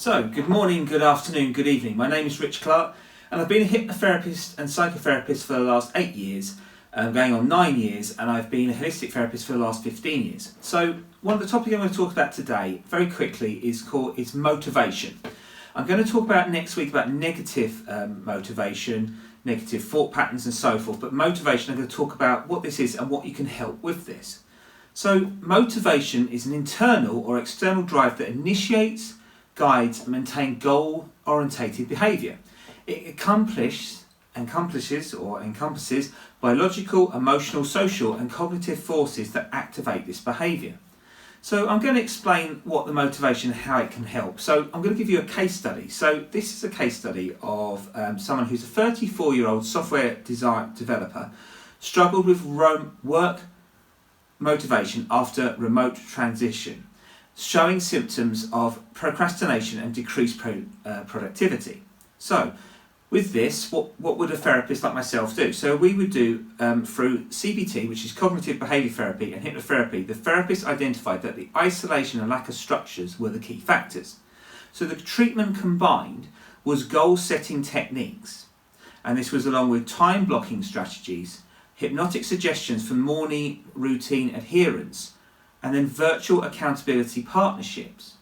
So, good morning, good afternoon, good evening. My name is Rich Clark and I've been a hypnotherapist and psychotherapist for the last 8 years, going on 9 years, and I've been a holistic therapist for the last 15 years. So, one of the topics I'm going to talk about today, very quickly, is motivation. I'm going to talk about next week about negative motivation, negative thought patterns and so forth, but motivation, I'm going to talk about what this is and what you can help with this. So, motivation is an internal or external drive that initiates, guides and maintain goal-orientated behaviour. It encompasses biological, emotional, social and cognitive forces that activate this behaviour. So I'm going to explain what the motivation and how it can help. So I'm going to give you a case study. So this is a case study of someone who's a 34-year-old software developer, struggled with work motivation after remote transition, showing symptoms of procrastination and decreased productivity. So, with this, what would a therapist like myself do? So we would do, through CBT, which is cognitive behavior therapy, and hypnotherapy, the therapist identified that the isolation and lack of structures were the key factors. So the treatment combined was goal-setting techniques, and this was along with time-blocking strategies, hypnotic suggestions for morning routine adherence, and then virtual accountability partnerships.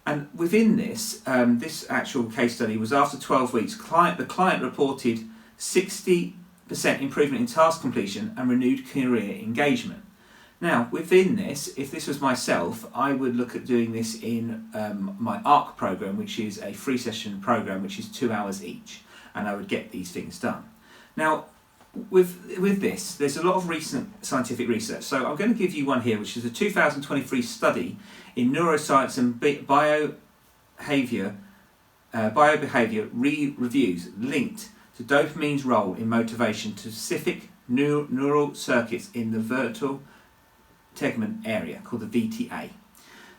And within this, this actual case study was after 12 weeks, the client reported 60% improvement in task completion and renewed career engagement. Now, within this, if this was myself, I would look at doing this in my ARC program, which is a 3-session program, which is 2 hours each, and I would get these things done. Now, with this, there's a lot of recent scientific research. So I'm going to give you one here, which is a 2023 study in neuroscience and biobehavior reviews linked to dopamine's role in motivation to specific neural circuits in the ventral tegment area, called the VTA.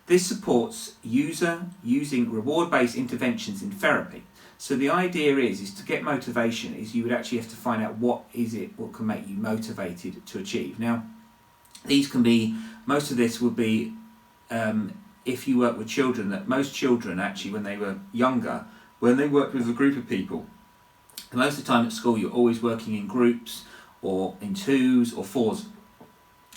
This supports using reward-based interventions in therapy. So the idea is to get motivation is you would actually have to find out what can make you motivated to achieve. Now, most of this would be if you work with children, that most children actually when they were younger, when they worked with a group of people, most of the time at school you're always working in groups or in 2s or 4s.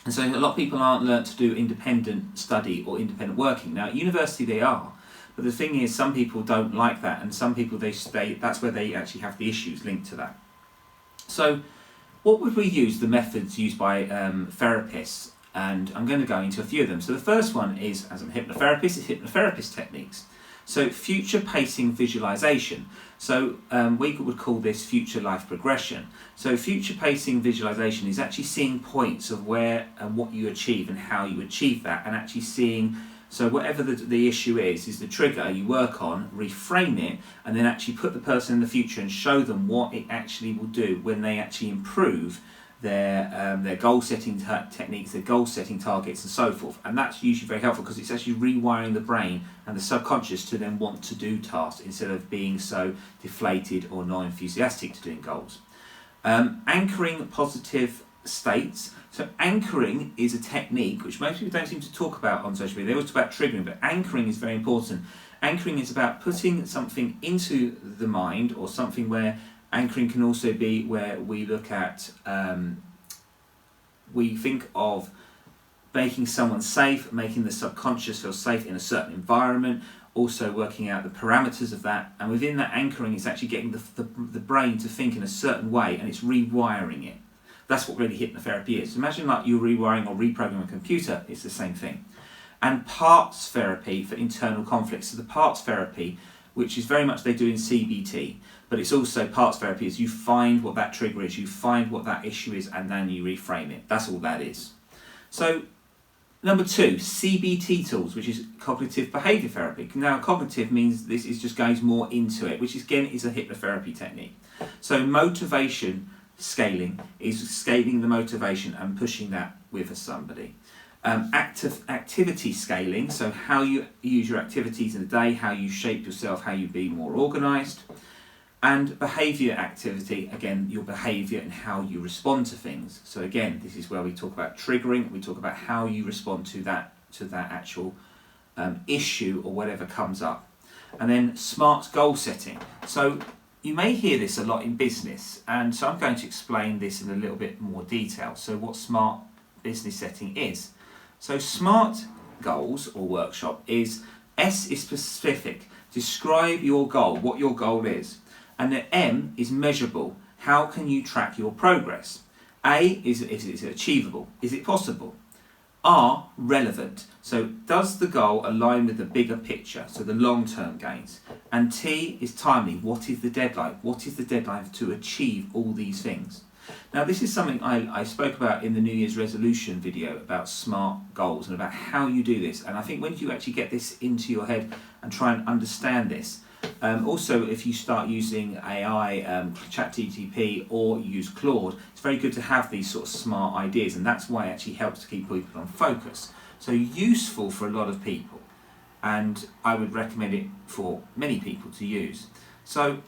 And so a lot of people aren't learnt to do independent study or independent working. Now at university they are. But the thing is, some people don't like that, and some people that's where they actually have the issues linked to that. So, what would we use? The methods used by therapists, and I'm going to go into a few of them. So the first one is, as I'm a hypnotherapist, is hypnotherapist techniques. So future pacing visualization. So we would call this future life progression. So future pacing visualization is actually seeing points of where and what you achieve and how you achieve that, and actually seeing. So whatever the issue is the trigger you work on, reframe it, and then actually put the person in the future and show them what it actually will do when they actually improve their goal setting techniques, their goal setting targets and so forth. And that's usually very helpful because it's actually rewiring the brain and the subconscious to then want to do tasks instead of being so deflated or non-enthusiastic to doing goals. Anchoring positive states. So anchoring is a technique which most people don't seem to talk about on social media. They always talk about triggering, but anchoring is very important. Anchoring is about putting something into the mind, or something where anchoring can also be where we look at, we think of making someone safe, making the subconscious feel safe in a certain environment, also working out the parameters of that, and within that anchoring it's actually getting the brain to think in a certain way, and it's rewiring it. That's what really hypnotherapy is. Imagine like you're rewiring or reprogramming a computer, it's the same thing. And parts therapy for internal conflicts. So the parts therapy, which is very much they do in CBT, but it's also parts therapy is you find what that trigger is, you find what that issue is, and then you reframe it. That's all that is. So number 2, CBT tools, which is cognitive behavior therapy. Now cognitive means this is just goes more into it, which again is a hypnotherapy technique. So motivation scaling is scaling the motivation and pushing that with somebody. Activity scaling, so how you use your activities in the day, how you shape yourself, how you be more organised. And behaviour activity, again, your behaviour and how you respond to things. So again, this is where we talk about triggering, we talk about how you respond to that actual issue or whatever comes up. And then SMART goal setting. So you may hear this a lot in business, and so I'm going to explain this in a little bit more detail. So what SMART business setting is. So SMART goals or workshop is, S is specific, describe your goal, what your goal is. And the M is measurable, how can you track your progress. A is it achievable, is it possible. R, relevant, so does the goal align with the bigger picture, so the long-term gains. And T is timely, what is the deadline? What is the deadline to achieve all these things? Now this is something I spoke about in the New Year's resolution video about SMART goals and about how you do this. And I think when you actually get this into your head and try and understand this, also if you start using AI, ChatGPT, or you use Claude, it's very good to have these sort of SMART ideas, and that's why it actually helps to keep people on focus. So useful for a lot of people, and I would recommend it for many people to use. So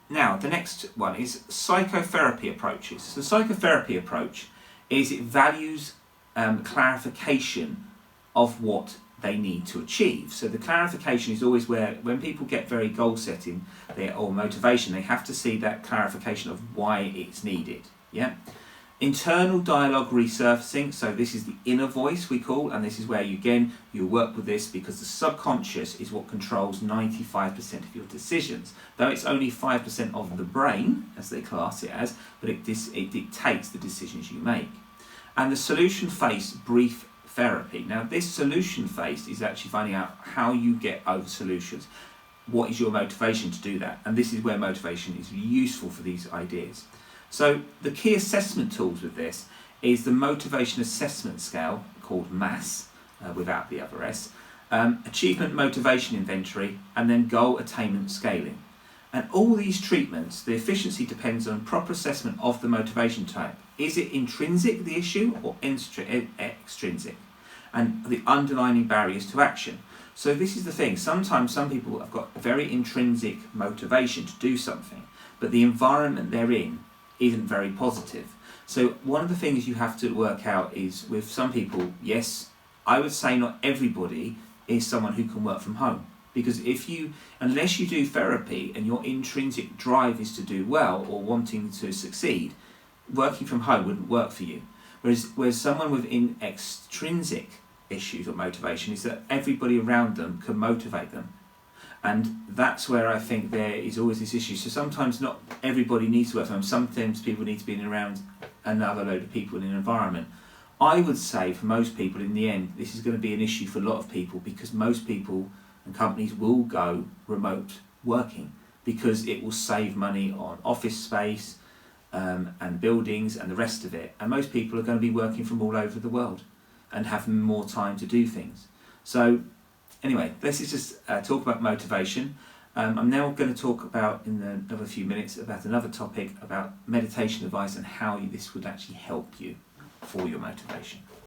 now the next one is psychotherapy approaches. So the psychotherapy approach is it values clarification of what they need to achieve. So the clarification is always where, when people get very goal setting or motivation, they have to see that clarification of why it's needed. Yeah. Internal dialogue resurfacing, so this is the inner voice we call, and this is where you work with this because the subconscious is what controls 95% of your decisions. Though it's only 5% of the brain, as they class it as, but it dictates the decisions you make. And the solution phase brief therapy. Now this solution phase is actually finding out how you get over solutions. What is your motivation to do that? And this is where motivation is useful for these ideas. So the key assessment tools with this is the motivation assessment scale called MASS, without the other S, achievement motivation inventory, and then goal attainment scaling. And all these treatments, the efficiency depends on proper assessment of the motivation type. Is it intrinsic, the issue, or extrinsic? And the underlying barriers to action. So this is the thing, sometimes some people have got very intrinsic motivation to do something, but the environment they're in isn't very positive. So one of the things you have to work out is, with some people, yes, I would say not everybody is someone who can work from home. Because unless you do therapy and your intrinsic drive is to do well or wanting to succeed, working from home wouldn't work for you. Whereas someone with extrinsic issues or motivation is that everybody around them can motivate them. And that's where I think there is always this issue. So sometimes not everybody needs to work from home. Sometimes people need to be around another load of people in an environment. I would say for most people in the end, this is going to be an issue for a lot of people, because most people and companies will go remote working because it will save money on office space, and buildings and the rest of it, and most people are going to be working from all over the world and have more time to do things. So anyway, this is just talk about motivation. I'm now going to talk about, in another few minutes, about another topic about meditation advice and how this would actually help you for your motivation.